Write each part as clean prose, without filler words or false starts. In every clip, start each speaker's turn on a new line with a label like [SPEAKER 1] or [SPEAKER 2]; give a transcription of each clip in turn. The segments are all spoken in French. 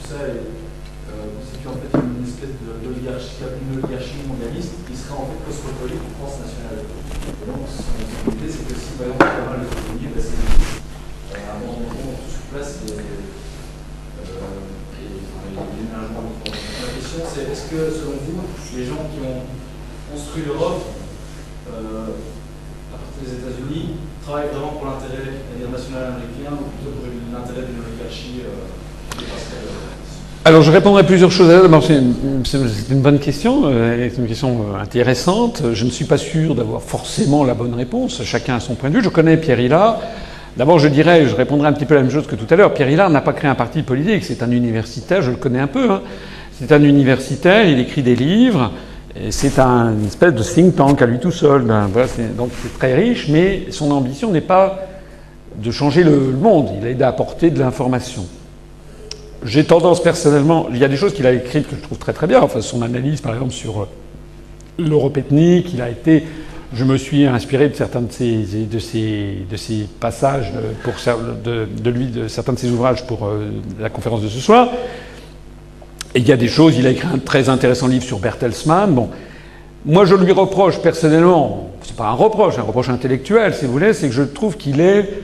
[SPEAKER 1] ça constitue en fait une espèce d'oligarchie mondialiste qui serait en fait cosmopolite ou transnationale. Et donc, son idée, c'est que si par exemple, pas mal de pays, à un moment donné, tout sur place et déménagements. La question, c'est est-ce que, selon vous, les gens qui ont construit l'Europe à partir des États-Unis travaillent vraiment pour l'intérêt national américain ou plutôt pour l'intérêt d'une oligarchie qui dépasserait
[SPEAKER 2] Alors, je répondrai à plusieurs choses. D'abord, c'est une bonne question, c'est une question intéressante. Je ne suis pas sûr d'avoir forcément la bonne réponse. Chacun a son point de vue. Je connais Pierre Hillard. D'abord, je répondrai un petit peu la même chose que tout à l'heure. Pierre Hillard n'a pas créé un parti politique. C'est un universitaire, je le connais un peu. Hein. C'est un universitaire, il écrit des livres. C'est une espèce de think tank à lui tout seul. Voilà, donc, c'est très riche, mais son ambition n'est pas de changer le monde. Il aide à apporter de l'information. J'ai tendance personnellement, il y a des choses qu'il a écrites que je trouve très très bien. Enfin, son analyse, par exemple, sur l'Europe ethnique, je me suis inspiré de certains de ses passages de certains de ses ouvrages pour la conférence de ce soir. Et il y a des choses, il a écrit un très intéressant livre sur Bertelsmann. Bon, moi je lui reproche personnellement, c'est pas un reproche intellectuel, si vous voulez, c'est que je trouve qu'il est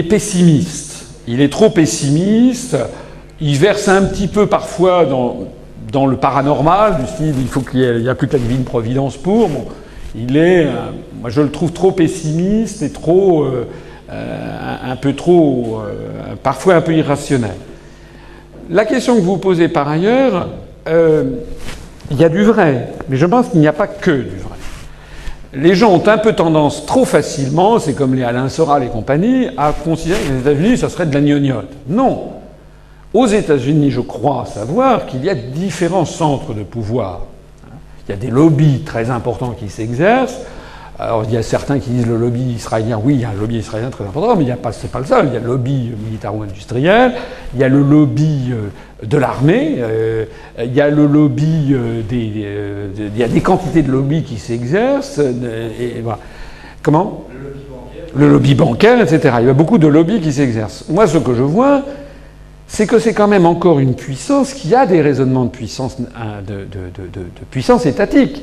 [SPEAKER 2] pessimiste. Il est trop pessimiste, il verse un petit peu parfois dans le paranormal, du style il n'y a plus que la divine providence pour. Bon, moi je le trouve trop pessimiste et trop, parfois un peu irrationnel. La question que vous posez par ailleurs, il y a du vrai, mais je pense qu'il n'y a pas que du vrai. Les gens ont un peu tendance, trop facilement, c'est comme les Alain Soral et compagnie, à considérer que les États-Unis, ça serait de la gnognotte. Non. Aux États-Unis, je crois savoir qu'il y a différents centres de pouvoir. Il y a des lobbies très importants qui s'exercent. Alors, il y a certains qui disent le lobby israélien. Oui, il y a un lobby israélien très important, mais c'est pas le seul. Il y a le lobby militaro-industriel, il y a le lobby de l'armée, il y a le lobby il y a des quantités de lobbies qui s'exercent. Et voilà. Comment ? Le lobby bancaire, etc. Il y a beaucoup de lobbies qui s'exercent. Moi, ce que je vois, c'est que c'est quand même encore une puissance qui a des raisonnements de puissance, de puissance étatique.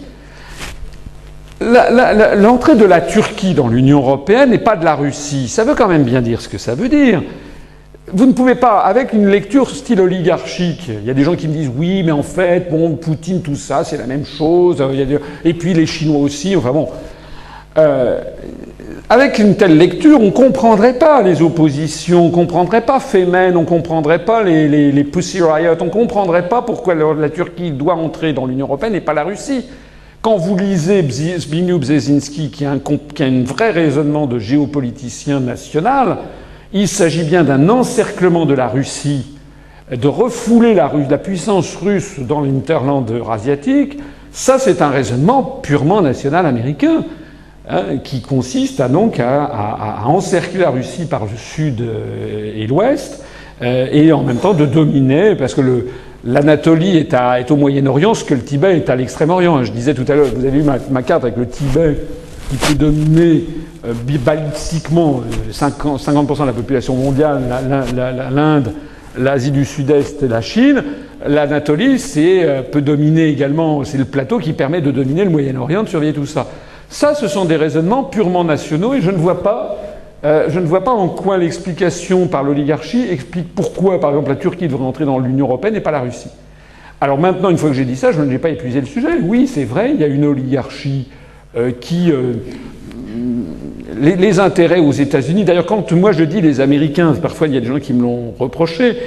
[SPEAKER 2] L'entrée de la Turquie dans l'Union européenne n'est pas de la Russie. Ça veut quand même bien dire ce que ça veut dire. Vous ne pouvez pas, avec une lecture style oligarchique, il y a des gens qui me disent « oui, mais en fait, bon, Poutine, tout ça, c'est la même chose. Et puis les Chinois aussi. » Enfin bon. Avec une telle lecture, on ne comprendrait pas les oppositions, on ne comprendrait pas Femen, on ne comprendrait pas les Pussy Riot, on ne comprendrait pas pourquoi la Turquie doit entrer dans l'Union européenne et pas la Russie. Quand vous lisez Zbigniew Brzezinski, qui a un vrai raisonnement de géopoliticien national, il s'agit bien d'un encerclement de la Russie, de refouler la puissance russe dans l'hinterland eurasiatique. Ça, c'est un raisonnement purement national américain, hein, qui consiste à encercler la Russie par le sud et l'ouest, et en même temps de dominer, parce que l'Anatolie est au Moyen-Orient, ce que le Tibet est à l'Extrême-Orient. Je disais tout à l'heure, vous avez vu ma carte avec le Tibet qui peut dominer balistiquement 50% de la population mondiale, l'Inde, l'Asie du Sud-Est et la Chine. L'Anatolie peut dominer également, c'est le plateau qui permet de dominer le Moyen-Orient, de surveiller tout ça. Ça, ce sont des raisonnements purement nationaux et je ne vois pas en quoi l'explication par l'oligarchie explique pourquoi, par exemple, la Turquie devrait entrer dans l'Union européenne et pas la Russie. Alors maintenant, une fois que j'ai dit ça, je n'ai pas épuisé le sujet. Oui, c'est vrai, il y a une oligarchie qui... les intérêts aux États-Unis... D'ailleurs, quand moi je dis les Américains, parfois il y a des gens qui me l'ont reproché,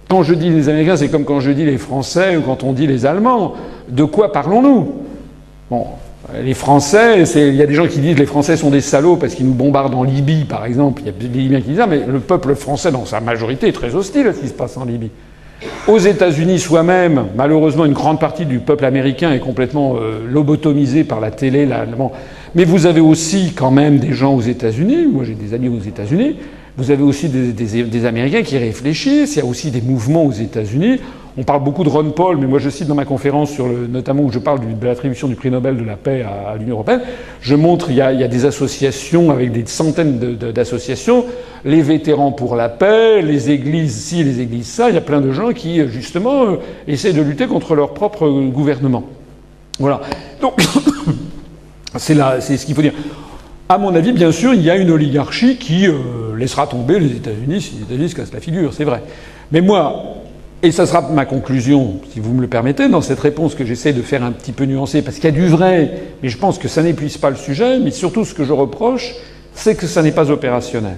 [SPEAKER 2] quand je dis les Américains, c'est comme quand je dis les Français ou quand on dit les Allemands. De quoi parlons-nous ? Bon... Les Français, il y a des gens qui disent que les Français sont des salauds parce qu'ils nous bombardent en Libye, par exemple. Il y a des Libyens qui disent ça, mais le peuple français, dans sa majorité, est très hostile à ce qui se passe en Libye. Aux États-Unis soi-même, malheureusement, une grande partie du peuple américain est complètement lobotomisé par la télé. Mais vous avez aussi quand même des gens aux États-Unis. Moi, j'ai des amis aux États-Unis. Vous avez aussi des Américains qui réfléchissent. Il y a aussi des mouvements aux États-Unis. On parle beaucoup de Ron Paul, mais moi je cite dans ma conférence, notamment où je parle de l'attribution du prix Nobel de la paix à l'Union européenne, je montre il y a des associations avec des centaines d'associations, les vétérans pour la paix, les églises ci, les églises ça, il y a plein de gens qui, justement, essaient de lutter contre leur propre gouvernement. Voilà. Donc, c'est ce qu'il faut dire. À mon avis, bien sûr, il y a une oligarchie qui laissera tomber les États-Unis si les États-Unis se cassent la figure, c'est vrai. Mais moi, et ça sera ma conclusion, si vous me le permettez, dans cette réponse que j'essaie de faire un petit peu nuancée, parce qu'il y a du vrai, mais je pense que ça n'épuise pas le sujet, mais surtout ce que je reproche, c'est que ça n'est pas opérationnel.